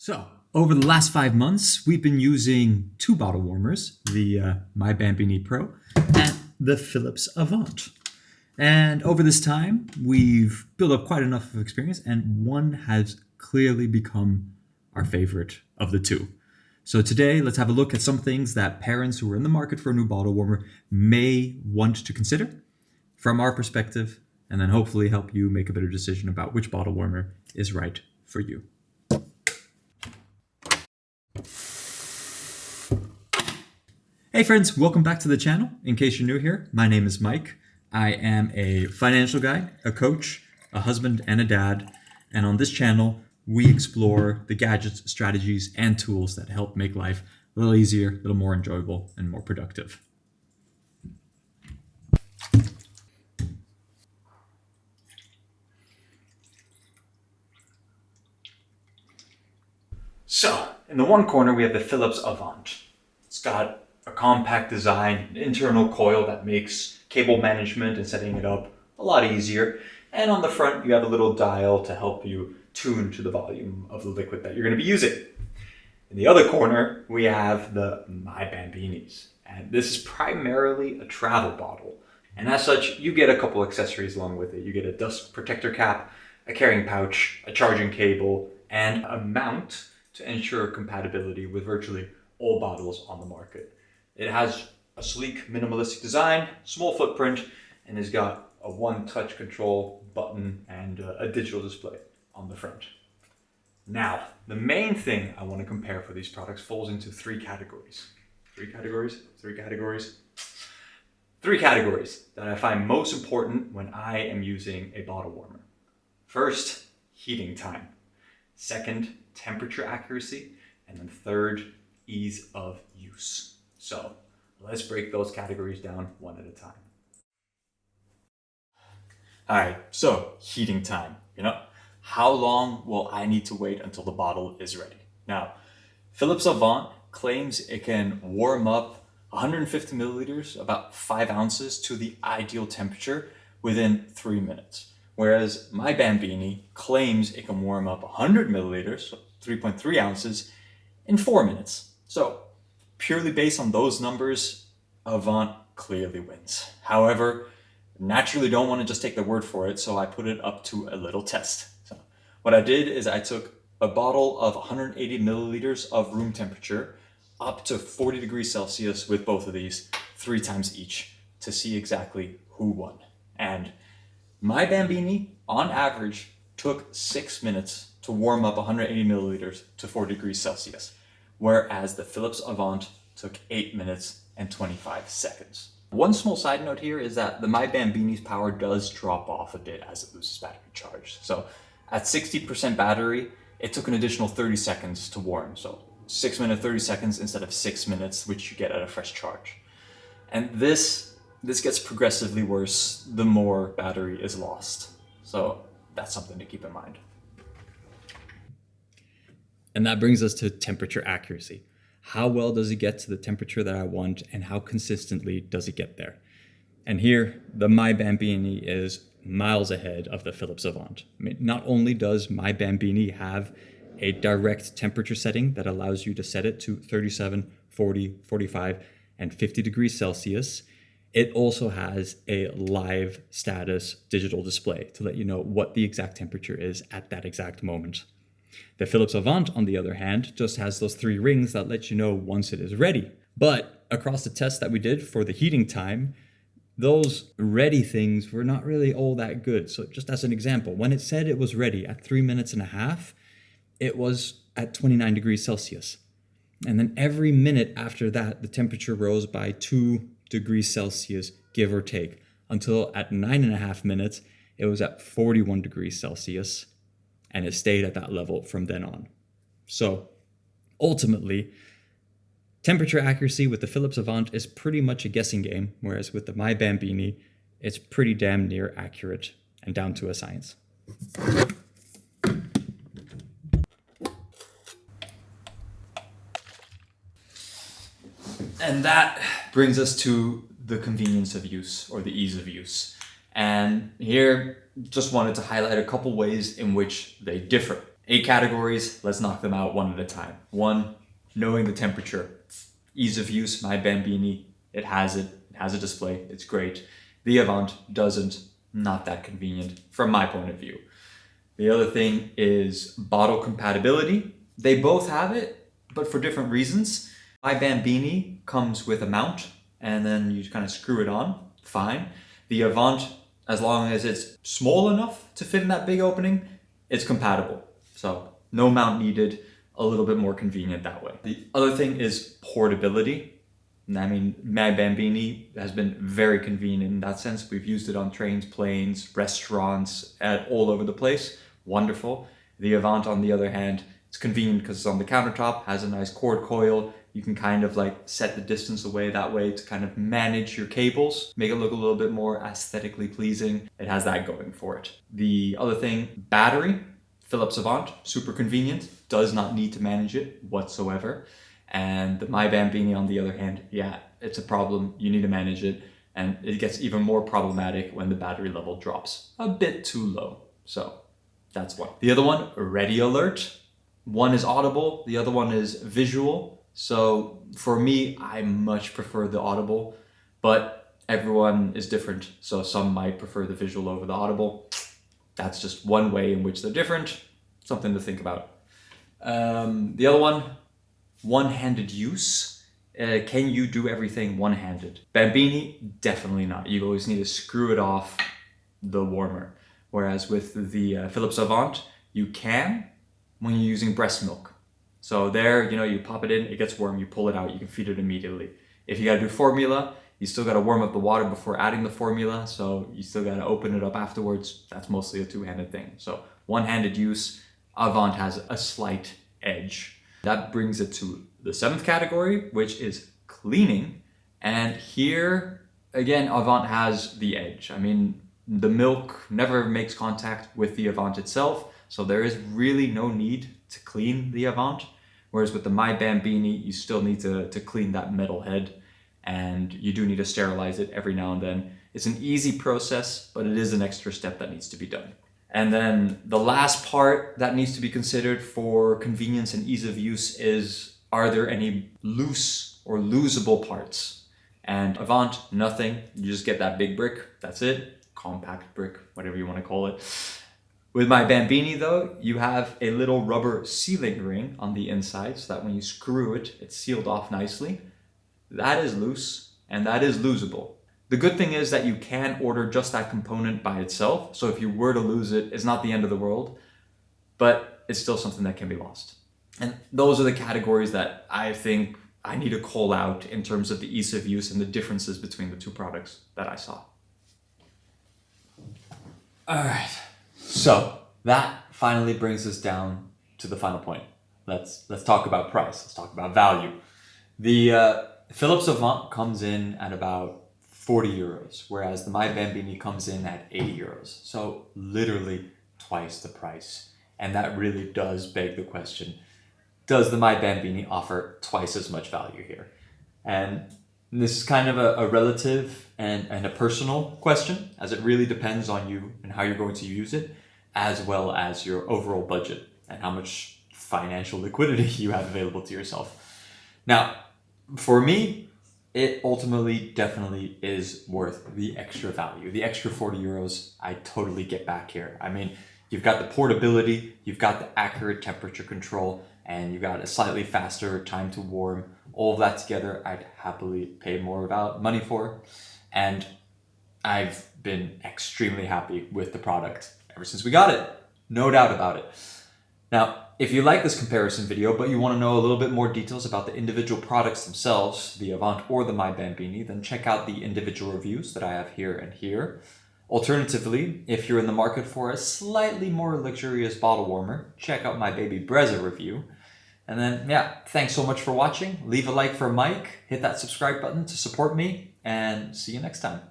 So, over the last 5 months, we've been using two bottle warmers, the MyBambini Pro and the Philips Avent. And over this time, we've built up quite enough of experience, and one has clearly become our favorite of the two. So today, let's have a look at some things that parents who are in the market for a new bottle warmer may want to consider from our perspective, and then hopefully help you make a better decision about which bottle warmer is right for you. Hey friends, welcome back to the channel. In case you're new here, my name is Mike. I am a financial guy, a coach, a husband, and a dad. And on this channel, we explore the gadgets, strategies, and tools that help make life a little easier, a little more enjoyable, and more productive. So, in the one corner, we have the Philips Avent. It's got a compact design, an internal coil that makes cable management and setting it up a lot easier. And on the front, you have a little dial to help you tune to the volume of the liquid that you're going to be using. In the other corner, we have the MyBambini's. And this is primarily a travel bottle. And as such, you get a couple accessories along with it. You get a dust protector cap, a carrying pouch, a charging cable, and a mount to ensure compatibility with virtually all bottles on the market. It has a sleek, minimalistic design, small footprint, and has got a one-touch control button and a digital display on the front. Now, the main thing I want to compare for these products falls into three categories. Three categories that I find most important when I am using a bottle warmer. First, heating time. Second, temperature accuracy. And then third, ease of use. So let's break those categories down one at a time. All right, so heating time. How long will I need to wait until the bottle is ready? Now, Philips Avent claims it can warm up 150 milliliters, about 5 ounces, to the ideal temperature within 3 minutes. Whereas MyBambini claims it can warm up 100 milliliters, so 3.3 ounces, in 4 minutes. So purely based on those numbers, Avent clearly wins. However, naturally don't want to just take their word for it, so I put it up to a little test. So what I did is I took a bottle of 180 milliliters of room temperature up to 40 degrees Celsius with both of these 3 times each to see exactly who won. And MyBambini, on average, took 6 minutes to warm up 180 milliliters to 40 degrees Celsius, whereas the Philips Avent took 8 minutes and 25 seconds. One small side note here is that the MyBambini's power does drop off a bit as it loses battery charge. So at 60% battery, it took an additional 30 seconds to warm. So 6 minutes, 30 seconds instead of 6 minutes, which you get at a fresh charge. And this gets progressively worse the more battery is lost. So that's something to keep in mind. And that brings us to temperature accuracy. How well does it get to the temperature that I want, and how consistently does it get there? And here, the MyBambini is miles ahead of the Philips Avent. Not only does MyBambini have a direct temperature setting that allows you to set it to 37, 40, 45, and 50 degrees Celsius, it also has a live status digital display to let you know what the exact temperature is at that exact moment. The Philips Avent, on the other hand, just has those 3 rings that let you know once it is ready. But across the tests that we did for the heating time, those ready things were not really all that good. So just as an example, when it said it was ready at 3 minutes and a half, it was at 29 degrees Celsius. And then every minute after that, the temperature rose by 2 degrees Celsius, give or take, until at 9.5 minutes, it was at 41 degrees Celsius. And it stayed at that level from then on. So ultimately, temperature accuracy with the Philips Avent is pretty much a guessing game, whereas with the MyBambini, it's pretty damn near accurate and down to a science. And that brings us to the convenience of use, or the ease of use. And here, just wanted to highlight a couple ways in which they differ. 8 categories, let's knock them out one at a time. 1, knowing the temperature. Ease of use, MyBambini, it has a display, it's great. The Avent doesn't, not that convenient from my point of view. The other thing is bottle compatibility. They both have it, but for different reasons. MyBambini comes with a mount, and then you kind of screw it on, fine. The Avent, as long as it's small enough to fit in that big opening, it's compatible. So no mount needed, a little bit more convenient that way. The other thing is portability. I mean, MyBambini has been very convenient in that sense. We've used it on trains, planes, restaurants, all over the place. Wonderful. The Avent, on the other hand, it's convenient because it's on the countertop, has a nice cord coil. You can kind of like set the distance away that way to kind of manage your cables, make it look a little bit more aesthetically pleasing. It has that going for it. The other thing, battery. Philips Avent, super convenient, does not need to manage it whatsoever. And the MyBambini, on the other hand, yeah, it's a problem. You need to manage it. And it gets even more problematic when the battery level drops a bit too low. So that's one. The other one, Ready Alert. One is audible, the other one is visual. So for me, I much prefer the audible, but everyone is different. So some might prefer the visual over the audible. That's just one way in which they're different. Something to think about. The other one, one-handed use. Can you do everything one-handed? Bambini, definitely not. You always need to screw it off the warmer. Whereas with the Philips Avent, you can when you're using breast milk. So there, you pop it in, it gets warm, you pull it out, you can feed it immediately. If you gotta do formula, you still gotta warm up the water before adding the formula, so you still gotta open it up afterwards. That's mostly a two-handed thing. So one-handed use, Avent has a slight edge. That brings it to the 7th category, which is cleaning. And here, again, Avent has the edge. I mean, the milk never makes contact with the Avent itself, so there is really no need to clean the Avent. Whereas with the MyBambini, you still need to clean that metal head, and you do need to sterilize it every now and then. It's an easy process, but it is an extra step that needs to be done. And then the last part that needs to be considered for convenience and ease of use is, are there any loose or losable parts? And Avent, nothing. You just get that big brick, that's it. Compact brick, whatever you want to call it. With MyBambini though, you have a little rubber sealing ring on the inside so that when you screw it, it's sealed off nicely. That is loose and that is losable. The good thing is that you can order just that component by itself. So if you were to lose it, it's not the end of the world, but it's still something that can be lost. And those are the categories that I think I need to call out in terms of the ease of use and the differences between the two products that I saw. All right. So that finally brings us down to the final point. Let's talk about price. Let's talk about value. The Philips Avent comes in at about 40 euros, whereas the MyBambini comes in at 80 euros. So literally twice the price. And that really does beg the question, does the MyBambini offer twice as much value here? And this is kind of a relative and a personal question, as it really depends on you and how you're going to use it, as well as your overall budget and how much financial liquidity you have available to yourself. Now, for me, it ultimately definitely is worth the extra value. The extra 40 euros, I totally get back here. I mean, you've got the portability, you've got the accurate temperature control, and you've got a slightly faster time to warm. All of that together, I'd happily pay more money for. And I've been extremely happy with the product ever since we got it. No doubt about it. Now, if you like this comparison video, but you want to know a little bit more details about the individual products themselves, the Avent or the MyBambini, then check out the individual reviews that I have here and here. Alternatively, if you're in the market for a slightly more luxurious bottle warmer, check out my Baby Brezza review. And then, yeah, thanks so much for watching. Leave a like for Mike, hit that subscribe button to support me, and see you next time.